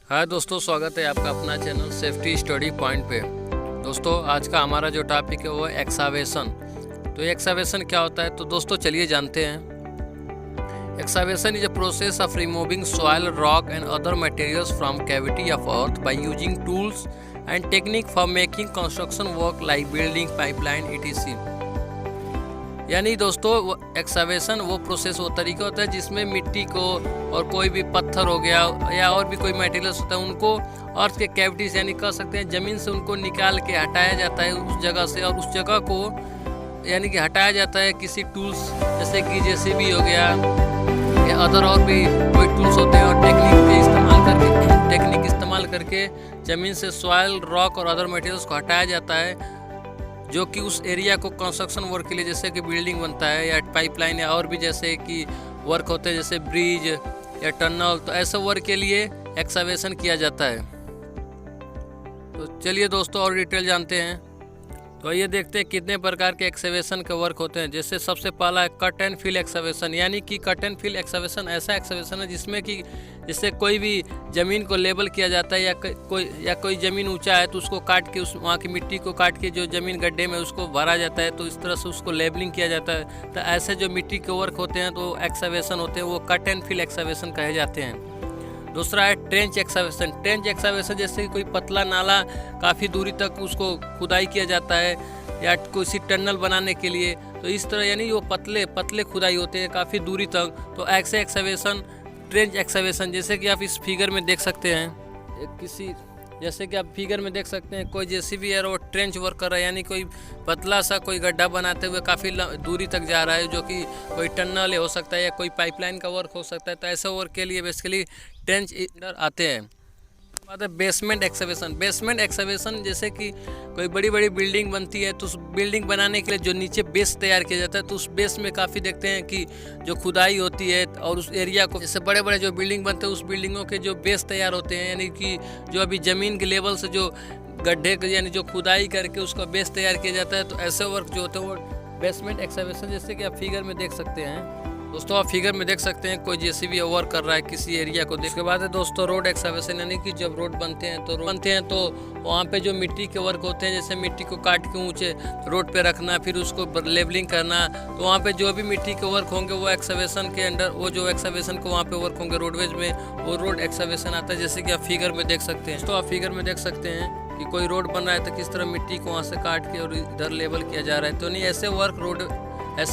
हाय दोस्तों, स्वागत है आपका अपना चैनल सेफ्टी स्टडी पॉइंट पे। दोस्तों, आज का हमारा जो टॉपिक है वो है एक्सावेशन। तो एक्सावेशन क्या होता है, तो दोस्तों चलिए जानते हैं। Excavation is a process of removing soil, rock and other materials from cavity of earth by using tools and technique for making construction work like building, pipeline ETC. यानी दोस्तों एक्सावेशन वो प्रोसेस, वो तरीका होता है जिसमें मिट्टी को और कोई भी पत्थर हो गया या और भी कोई मटेरियल्स होता है उनको अर्थ के कैविटी से यानी कह सकते हैं ज़मीन से उनको निकाल के हटाया जाता है उस जगह से, और उस जगह को यानी कि हटाया जाता है किसी टूल्स जैसे कि जेसीबी हो गया या अदर और भी कोई टूल्स होते हैं, और टेक्निक इस्तेमाल करके ज़मीन से सॉइल, रॉक और अदर मटेरियल्स को हटाया जाता है जो कि उस एरिया को कंस्ट्रक्शन वर्क के लिए, जैसे कि बिल्डिंग बनता है या पाइपलाइन या और भी जैसे कि वर्क होते हैं जैसे ब्रिज या टनल, तो ऐसे वर्क के लिए एक्सावेशन किया जाता है। तो चलिए दोस्तों और डिटेल जानते हैं। तो ये देखते हैं कितने प्रकार के एक्सावेशन के वर्क होते हैं। जैसे सबसे पहला है कट एंड फिल एक्सावेशन। यानी कि कट एंड फिल एक्सावेशन ऐसा एक्सावेशन है जिसमें कि जिससे कोई भी ज़मीन को लेबल किया जाता है या कोई ज़मीन ऊंचा है तो उसको काट के, उस वहाँ की मिट्टी को काट के जो ज़मीन गड्ढे में उसको भरा जाता है, तो इस तरह से उसको लेबलिंग किया जाता है। तो ऐसे जो मिट्टी के वर्क होते हैं तो एक्सावेशन होते हैं, वो कट एंड फिल एक्सावेशन कहे जाते हैं। दूसरा है ट्रेंच एक्सावेशन। ट्रेंच एक्सावेशन जैसे कोई पतला नाला काफ़ी दूरी तक उसको खुदाई किया जाता है या किसी टनल बनाने के लिए, तो इस तरह यानी वो पतले पतले खुदाई होते हैं काफ़ी दूरी तक, तो ऐसे एक्सावेशन ट्रेंच एक्सावेशन। जैसे कि आप इस फिगर में देख सकते हैं, जैसे कि आप फिगर में देख सकते हैं कोई जेसीबी है वो ट्रेंच वर्क कर रहा है, यानी कोई पतला सा कोई गड्ढा बनाते हुए काफ़ी दूरी तक जा रहा है, जो कि कोई टनल हो सकता है या कोई पाइपलाइन का वर्क हो सकता है। तो ऐसे वर्क के लिए बेसिकली ट्रेंच अंडर आते हैं। बात है बेसमेंट एक्सावेशन। बेसमेंट एक्सावेशन जैसे कि कोई बड़ी बड़ी बिल्डिंग बनती है तो उस बिल्डिंग बनाने के लिए जो नीचे बेस तैयार किया जाता है, तो उस बेस में काफ़ी देखते हैं कि जो खुदाई होती है और उस एरिया को, जैसे बड़े बड़े जो बिल्डिंग बनते हैं उस बिल्डिंगों के जो बेस तैयार होते हैं, यानी कि जो अभी ज़मीन के लेवल से जो गड्ढे यानी जो खुदाई करके उसका बेस तैयार किया जाता है, तो ऐसे वर्क जो होते हैं वो बेसमेंट एक्सावेशन, जैसे कि आप फिगर में देख सकते हैं। दोस्तों आप फिगर में देख सकते हैं कोई जेसीबी वर्क कर रहा है किसी एरिया को। उसके बाद है दोस्तों रोड एक्सावेशन। यानी कि जब रोड बनते हैं तो वहाँ पे जो मिट्टी के वर्क होते हैं, जैसे मिट्टी को काट के ऊंचे रोड पे रखना, फिर उसको लेबलिंग करना, तो वहाँ पे जो भी मिट्टी के वर्क होंगे वो एक्सावेशन के अंडर, वो जो एक्सावेशन को वहाँ पे वर्क होंगे रोडवेज में, वो रोड एक्सावेशन आता है। जैसे कि आप फिगर में देख सकते हैं। तो आप फिगर में देख सकते हैं कि कोई रोड बन रहा है तो किस तरह मिट्टी को वहाँ से काट के और इधर लेबल किया जा रहा है, तो नहीं ऐसे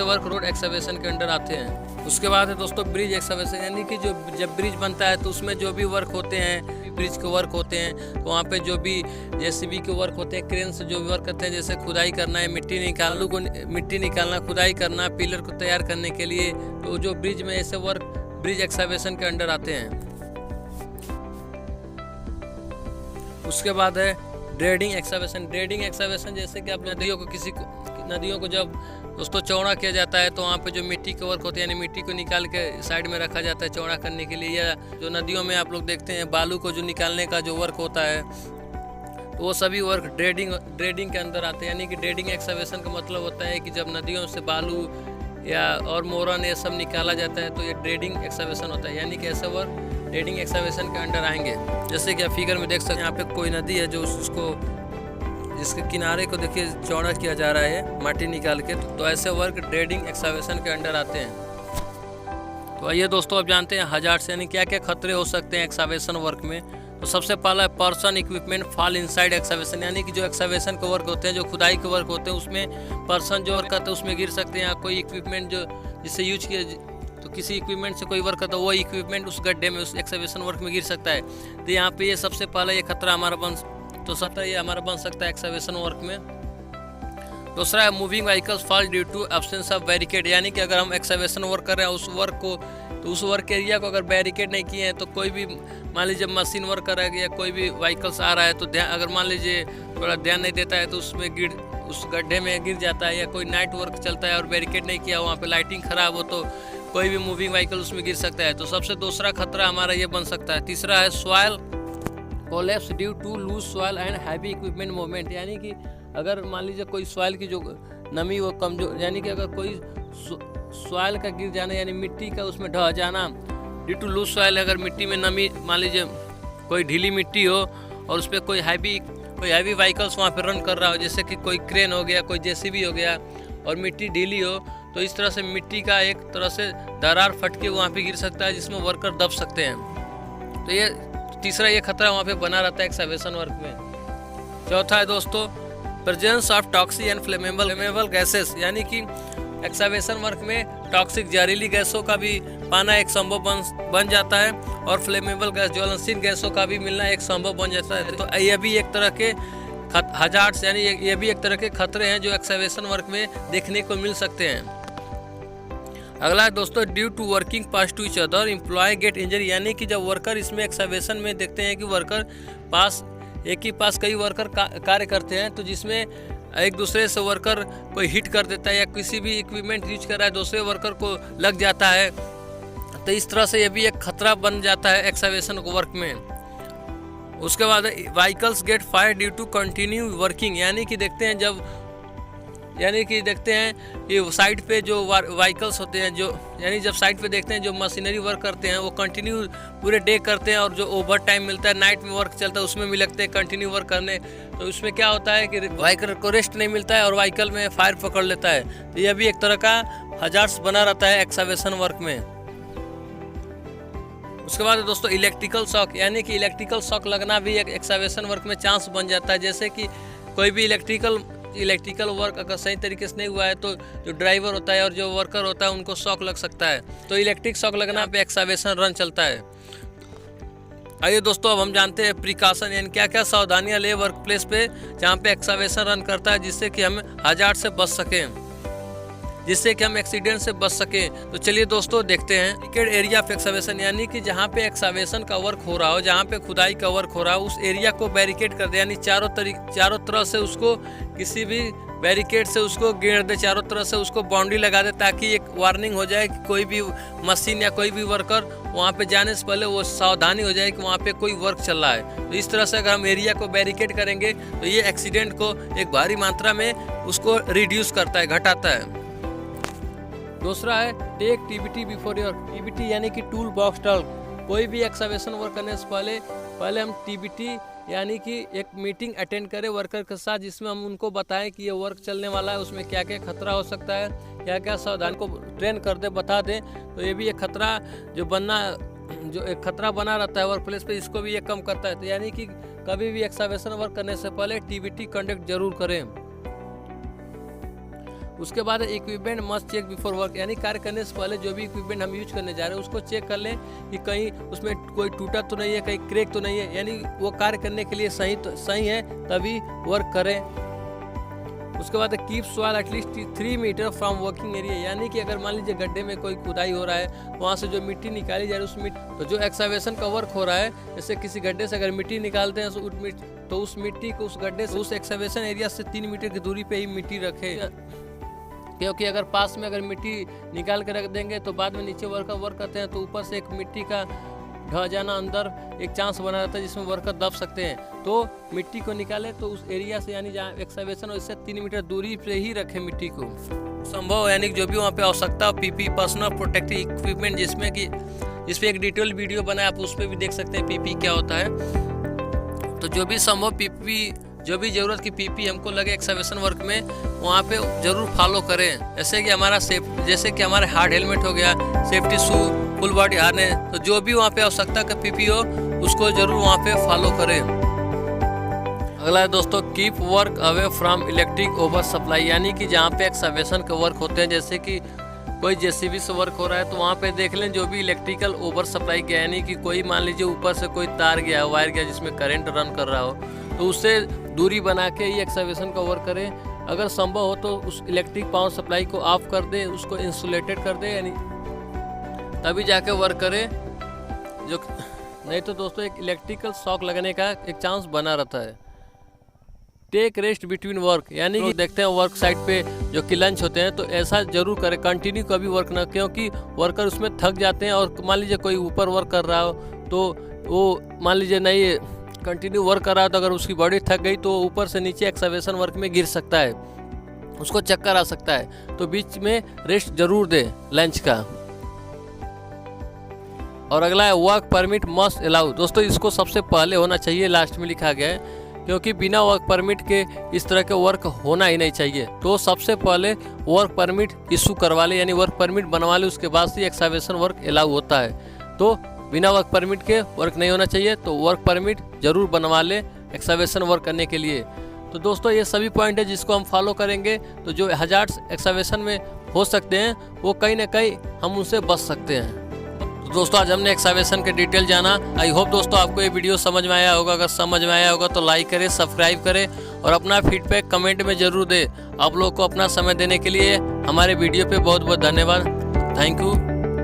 वर्क रोड एक्सावेशन के अंडर आते हैं। उसके बाद है दोस्तों ब्रिज एक्सावेशन। यानी कि जब ब्रिज बनता है तो उसमें जो भी वर्क होते हैं, ब्रिज के वर्क होते हैं, तो वहाँ पे जो भी जेसीबी के वर्क होते हैं, क्रेन से जो भी वर्क करते हैं, जैसे खुदाई करना है, मिट्टी निकालना, खुदाई करना, पिलर को तैयार करने के लिए, तो जो ब्रिज में ऐसे वर्क ब्रिज एक्सावेशन के अंडर आते हैं। उसके बाद है ड्रेडिंग एक्सावेशन। ड्रेडिंग एक्सावेशन जैसे कि आप नदियों को जब दोस्तों चौड़ा किया जाता है तो वहाँ पे जो मिट्टी के वर्क होते हैं, यानी मिट्टी को निकाल के साइड में रखा जाता है चौड़ा करने के लिए, या जो नदियों में आप लोग देखते हैं बालू को जो निकालने का जो वर्क होता है, तो वो सभी वर्क ड्रेडिंग के अंदर आते हैं। यानी कि ड्रेडिंग एक्सावेशन का मतलब होता है कि जब नदियों से बालू या और मोरन ये सब निकाला जाता है तो ये ड्रेडिंग एक्सावेशन होता है। यानी कि ऐसे वर्क ड्रेडिंग एक्सावेशन के अंडर आएंगे। जैसे कि आप फिगर में देख सकते हैं, यहाँ पे कोई नदी है जो जिसके किनारे को देखिए चौड़ा किया जा रहा है माटी निकाल के, तो ऐसे वर्क ड्रेडिंग एक्सावेशन के अंडर आते हैं। तो आइए दोस्तों अब जानते हैं हजार्ड्स यानी क्या क्या खतरे हो सकते हैं एक्सावेशन वर्क में। तो सबसे पहला है पर्सन इक्विपमेंट फॉल इनसाइड एक्सावेशन। यानी कि जो एक्सावेशन के वर्क होते हैं, जो खुदाई के वर्क होते हैं, उसमें पर्सन जो वर्क करते हैं उसमें गिर सकते हैं, या कोई इक्विपमेंट जो जिससे यूज किया, तो किसी इक्विपमेंट से कोई वर्क करता है वो इक्विपमेंट उस गड्ढे में, उस एक्सावेशन वर्क में गिर सकता है। तो यहाँ पे ये सबसे पहला ये खतरा हमारा बन सकता है एक्सावेशन वर्क में। दूसरा है moving vehicles fall due to absence of barricade. यानी कि अगर हम एक्सावेशन वर्क कर रहे हैं उस वर्क एरिया को अगर बैरिकेड नहीं किए हैं, तो कोई भी मान लीजिए मशीन वर्क कर रहा है या कोई भी व्हीकल्स आ रहा है तो अगर मान लीजिए थोड़ा ध्यान नहीं देता है तो उस गड्ढे में गिर जाता है, या कोई नाइट वर्क चलता है और बैरिकेड नहीं किया, वहाँ पे लाइटिंग खराब हो तो कोई भी मूविंग व्हीकल उसमें गिर सकता है। तो सबसे दूसरा खतरा हमारा ये बन सकता है। तीसरा है soil collapse due to loose soil and heavy equipment movement. यानी कि अगर मान लीजिए कोई सॉइल की जो नमी वो कमजोर, यानी कि अगर कोई सॉइल का गिर जाना यानी मिट्टी का उसमें ढह जाना ड्यू टू लूज सॉइल, अगर मिट्टी में नमी मान लीजिए कोई ढीली मिट्टी हो और उस पर कोई हैवी व्हीकल्स वहाँ पे रन कर रहा हो, जैसे कि कोई क्रेन हो गया, कोई जेसीबी हो गया, और मिट्टी ढीली हो, तो इस तरह से मिट्टी का एक तरह से दरार फट के वहाँ पे गिर सकता है, जिसमें वर्कर दब सकते हैं। तो ये तीसरा ये खतरा वहाँ पे बना रहता है एक्सकैवेशन वर्क में। चौथा है दोस्तों presence of toxic and flammable gases, यानी कि एक्सकैवेशन वर्क में टॉक्सिक जहरीली गैसों का भी पाना एक संभव बन जाता है, और फ्लेमेबल गैस ज्वलनशील गैसों का भी मिलना एक संभव बन जाता है। तो ये भी एक तरह के हजार्ड्स, यानी ये भी एक तरह के खतरे हैं जो एक्सकैवेशन वर्क में देखने को मिल सकते हैं। अगला है दोस्तों due to working pass to each other employ get injury, यानी कि जब वर्कर इसमें एक्सकैवेशन में देखते हैं कि वर्कर एक ही पास कई वर्कर कार्य करते हैं, तो जिसमें एक दूसरे से वर्कर कोई हिट कर देता है या किसी भी इक्विपमेंट यूज कर रहा है दूसरे वर्कर को लग जाता है, तो इस तरह से ये भी एक खतरा बन जाता है एक्सकैवेशन वर्क में। उसके बाद vehicles get fire due to continue working, यानी कि देखते हैं कि साइड पे जो व्हीकल्स होते हैं, जो यानी जब साइड पे देखते हैं जो मशीनरी वर्क करते हैं वो कंटिन्यू पूरे डे करते हैं, और जो ओवर टाइम मिलता है नाइट में वर्क चलता है उसमें भी लगते हैं कंटिन्यू वर्क करने, तो उसमें क्या होता है कि व्हीकल को रेस्ट नहीं मिलता है और व्हीकल में फायर पकड़ लेता है। तो यह भी एक तरह का हजार्ड्स बना रहता है एक्सकैवेशन वर्क में। उसके बाद दोस्तों इलेक्ट्रिकल शॉक, यानी कि इलेक्ट्रिकल शॉक लगना भी एक एक्सकैवेशन वर्क में चांस बन जाता है, जैसे कि कोई भी इलेक्ट्रिकल वर्क अगर सही तरीके से नहीं हुआ है तो जो ड्राइवर होता है और जो वर्कर होता है उनको शॉक लग सकता है, तो इलेक्ट्रिक शॉक लगना पे एक्सकैवेशन रन चलता है। आइए दोस्तों अब हम जानते हैं प्रिकॉशन, यानी क्या क्या सावधानियां ले वर्क प्लेस पे जहाँ पे एक्सकैवेशन रन करता है, जिससे कि हम हजार्ड से बच सकें, जिससे कि हम एक्सीडेंट से बच सकें। तो चलिए दोस्तों देखते हैं बैरिकेड एरिया ऑफ एक्सकैवेशन, यानी कि जहाँ पे एक्सकैवेशन का वर्क हो रहा हो, जहाँ पे खुदाई का वर्क हो रहा हो, उस एरिया को बैरिकेड कर दे, यानी चारों तरफ से उसको किसी भी बैरिकेड से उसको घेर दे, चारों तरफ से उसको बाउंड्री लगा दे, ताकि एक वार्निंग हो जाए कि कोई भी मशीन या कोई भी वर्कर वहाँ पे जाने से पहले वो सावधानी हो जाए कि वहाँ पे कोई वर्क चल रहा है। तो इस तरह से अगर हम एरिया को बैरिकेड करेंगे तो ये एक्सीडेंट को एक भारी मात्रा में उसको रिड्यूस करता है, घटाता है। दूसरा है take TBT before your TBT, यानी कि टूल बॉक्स टॉक। कोई भी एक्सकैवेशन वर्क करने से पहले हम टीबीटी यानी कि एक मीटिंग अटेंड करें वर्कर के साथ, जिसमें हम उनको बताएं कि ये वर्क चलने वाला है, उसमें क्या क्या खतरा हो सकता है, क्या क्या सावधानी को ट्रेन कर दे, बता दें। तो ये भी एक खतरा जो एक खतरा बना रहता है वर्क प्लेस पे, इसको भी ये कम करता है। तो यानी कि कभी भी एक्सकैवेशन वर्क करने से पहले टीबीटी कंडक्ट जरूर करें। उसके बाद equipment must check before work, यानी कार्य करने से पहले जो भी इक्विपमेंट हम यूज करने जा रहे हैं उसको चेक कर लें कि कहीं उसमें कोई टूटा तो नहीं है, कहीं क्रैक तो नहीं है, यानी वो कार्य करने के लिए सही है तभी वर्क करें। उसके बाद keep soil at least 3 metre from working area, यानी कि अगर मान लीजिए गड्ढे में कोई खुदाई हो रहा है, वहाँ से जो मिट्टी निकाली जा रही है तो जो एक्सकैवेशन का वर्क हो रहा है, जैसे किसी गड्ढे से अगर मिट्टी निकालते हैं तो उस मिट्टी को उस गड्ढे से उस एक्सकैवेशन एरिया से 3 मीटर की दूरी पे ही मिट्टी रखे, क्योंकि अगर पास में अगर मिट्टी निकाल के रख देंगे तो बाद में नीचे वर्कर वर्क करते हैं तो ऊपर से एक मिट्टी का ढह जाना अंदर एक चांस बना रहता है, जिसमें वर्कर दब सकते हैं। तो मिट्टी को निकाले तो उस एरिया से, यानी जहाँ एक्सकैवेशन हो, इससे 3 मीटर दूरी पे ही रखें मिट्टी को संभव, यानी जो भी वहाँ पे आवश्यकता हो पीपी पर्सनल प्रोटेक्टिव इक्विपमेंट, जिस पे एक डिटेल वीडियो बना है, आप उस पर भी देख सकते हैं पीपी क्या होता है। तो जो भी संभव पीपी, जो भी ज़रूरत की पीपी हमको लगे एक्सकैवेशन वर्क में, वहाँ पे ज़रूर फॉलो करें। जैसे कि हमारा हार्ड हेलमेट हो गया, सेफ्टी शू, फुल बॉडी हार्नेस, तो जो भी वहाँ पे आवश्यकता का पीपी हो उसको ज़रूर वहाँ पे फॉलो करें। अगला है दोस्तों keep work away from electric over supply, यानी कि जहाँ पे एक्सकैवेशन के वर्क होते हैं, जैसे कि कोई जेसीबी से वर्क हो रहा है तो वहाँ पे देख लें जो भी इलेक्ट्रिकल ओवर सप्लाई गया, यानी कि कोई मान लीजिए ऊपर से कोई तार गया, वायर गया जिसमें करंट रन कर रहा हो, तो उससे दूरी बना के ही एक्सकैवेशन का वर्क करें। अगर संभव हो तो उस इलेक्ट्रिक पावर सप्लाई को ऑफ कर दें, उसको इंसुलेटेड कर दें, यानी तभी जाके वर्क करें, जो नहीं तो दोस्तों एक इलेक्ट्रिकल शॉक लगने का एक चांस बना रहता है। टेक रेस्ट बिटवीन वर्क, यानी कि देखते हैं वर्क साइट पे जो कि लंच होते हैं तो ऐसा जरूर करें, कंटिन्यू कभी वर्क ना, क्योंकि वर्कर उसमें थक जाते हैं, और मान लीजिए कोई ऊपर वर्क कर रहा हो तो वो मान लीजिए नहीं कंटिन्यू वर्क कर रहा है, तो अगर उसकी बॉडी थक गई तो ऊपर से नीचे एक्सकैवेशन वर्क में गिर सकता है, उसको चक्कर आ सकता है। तो बीच में रेस्ट जरूर दे लंच का। और अगला है वर्क परमिट मस्ट अलाउ। दोस्तों इसको सबसे पहले होना चाहिए, लास्ट में लिखा गया है, क्योंकि बिना वर्क परमिट के इस तरह के वर्क होना ही नहीं चाहिए। तो सबसे पहले वर्क परमिट इशू करवा ले, यानी वर्क परमिट बनवा ले, उसके बाद से एक्सकवेशन वर्क अलाउ होता है। तो बिना वर्क परमिट के वर्क नहीं होना चाहिए, तो वर्क परमिट जरूर बनवा ले एक्सकवेशन वर्क करने के लिए। तो दोस्तों ये सभी पॉइंट है जिसको हम फॉलो करेंगे तो जो हजार्ड्स एक्सकवेशन में हो सकते हैं वो कहीं ना कहीं हम उनसे बच सकते हैं। तो दोस्तों आज हमने एक्सकवेशन के डिटेल जाना। आई होप दोस्तों आपको ये वीडियो समझ में आया होगा। अगर समझ में आया होगा तो लाइक करें, सब्सक्राइब करें और अपना फीडबैक कमेंट में ज़रूर दें। आप लोग को अपना समय देने के लिए हमारे वीडियो पे बहुत बहुत धन्यवाद। Thank you.